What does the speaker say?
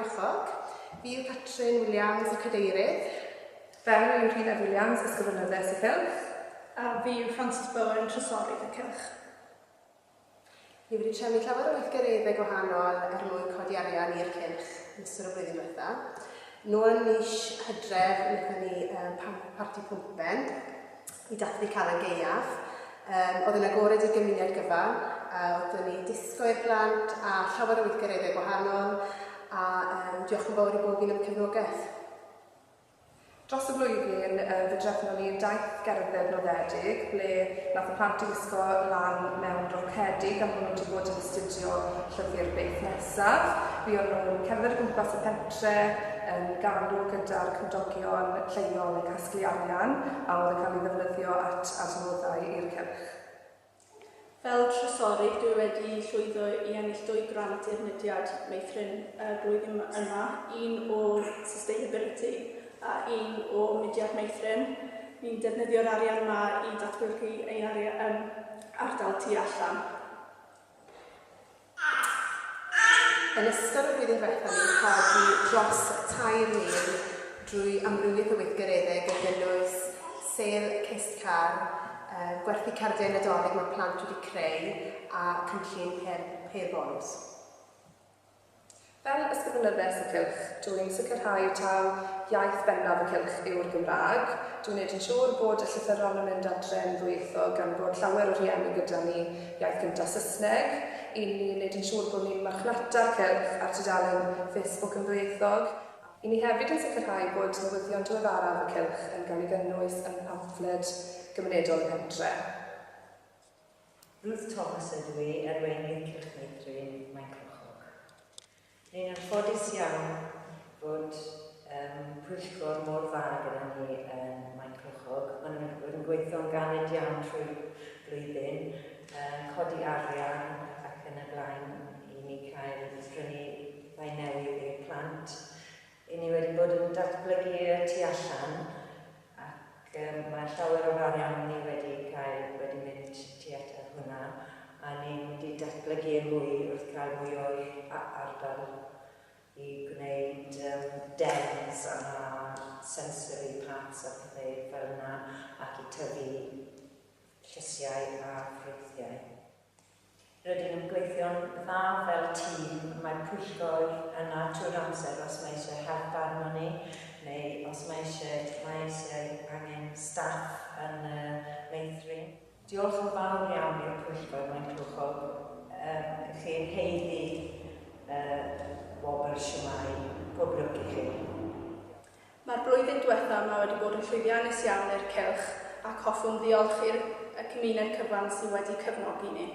Clochog. Fi yw Catrin Williams, y cadeirydd. Fel yw Rhina Williams, ysgrifennyddau y cylch. A fi yw Francis Bowen, trysorydd y cylch. Ni wedi trefnu llawer o weithgareddau gwahanol mwyn codi arian i'r cylch yn ystod y blwyddyn diwethaf. Nôl yn mis Hydref, wnaethon ni parti pwmpen i dathlu Calan Gaeaf. Oedd yn agored i'r gymuned gyfan, oeddwn ni disgo i'r plant a llawer o weithgareddau gwahanol a diolch yn fawr i bob un am cefnogaeth. Dros y blwyddyn, fe drefnon ni'r daith gerdded noddedig, ble nath y plant i wisgo lan mewn rocedi gan bod nhw wedi bod yn astudio llyfr Beth Nesaf. Fi o'n nhw'n cerdded o gwmpas y pentre, yn galw gyda'r cymdogion lleol yn casglu arian, a oedd yn cael ei ddefnyddio at adnoddau i'r cylch. Fel trysorydd, dwi wedi llwyddo i ennill 2 grant i'r mudiad meithrin blwyddyn yma, un o sustainability a un o mudiad meithrin. Ni'n defnyddio'r arian yma i datblygu ei ardal tu allan. Yn ystod y blwyddyn diwethaf ni'n codi dros 3,000 drwy amrywiaeth o weithgareddau gynnwys sêl cest car, gwerthu cardiau nadolig mae plant wedi creu a cynllun per bonus. Fel ysgrifennyddau y cylch, dwi'n sicrhau taw iaith bennaf y cylch yw'r Gymraeg. Dwi'n gwneud yn siŵr bod y llythyron yn mynd adre'n ddwyieithog gan bod llawer o rhieni gyda ni iaith gyntaf Saesneg. I ni wneud yn siŵr bod ni'n marchnata'r cylch ar tudalen Facebook yn ddwyieithog. I ni hefyd yn sicrhau bod newyddion diweddaraf y cylch yn cael ei gynnwys yn pamffled gymunedol y pentre. Ruth Thomas ydw i, arweinydd Cylch Meithrin, Maen Clochog. Ni'n anffodus iawn bod pwyllgor mor dda gyda ni yn Maen Clochog. Maen nhw'n gweithio'n ganed iawn trwy'r blwyddyn, codi arian ac yn y blaen i ni cael prynu rai newydd i'r plant. I ni wedi bod yn datblygu y tu allan ac mae llawer o'r arian ni wedi mynd tu at hwnna a ni wedi datblygu mwy wrth cael mwy o'r ardal i gwneud dens a sensory parts a pethau fel yna ac i tyfu llysiau a ffrwythiau. Rydyn nhw'n gweithio'n dda fel tîm, mae pwyllgor yna trwy'r amser os mae eisiau help arno ni, neu os mae eisiau angen staff yn meithrin. Diolch yn fawr iawn i'r pwyllgor Maen Clochog, chi'n heiddi bobl siwmai, pob lwc i chi. Mae'r blwyddyn diwethaf yma wedi bod yn llwyddiannus iawn i'r cylch ac hoffwn ddiolch i'r cymuned cyfan sydd wedi cefnogi ni.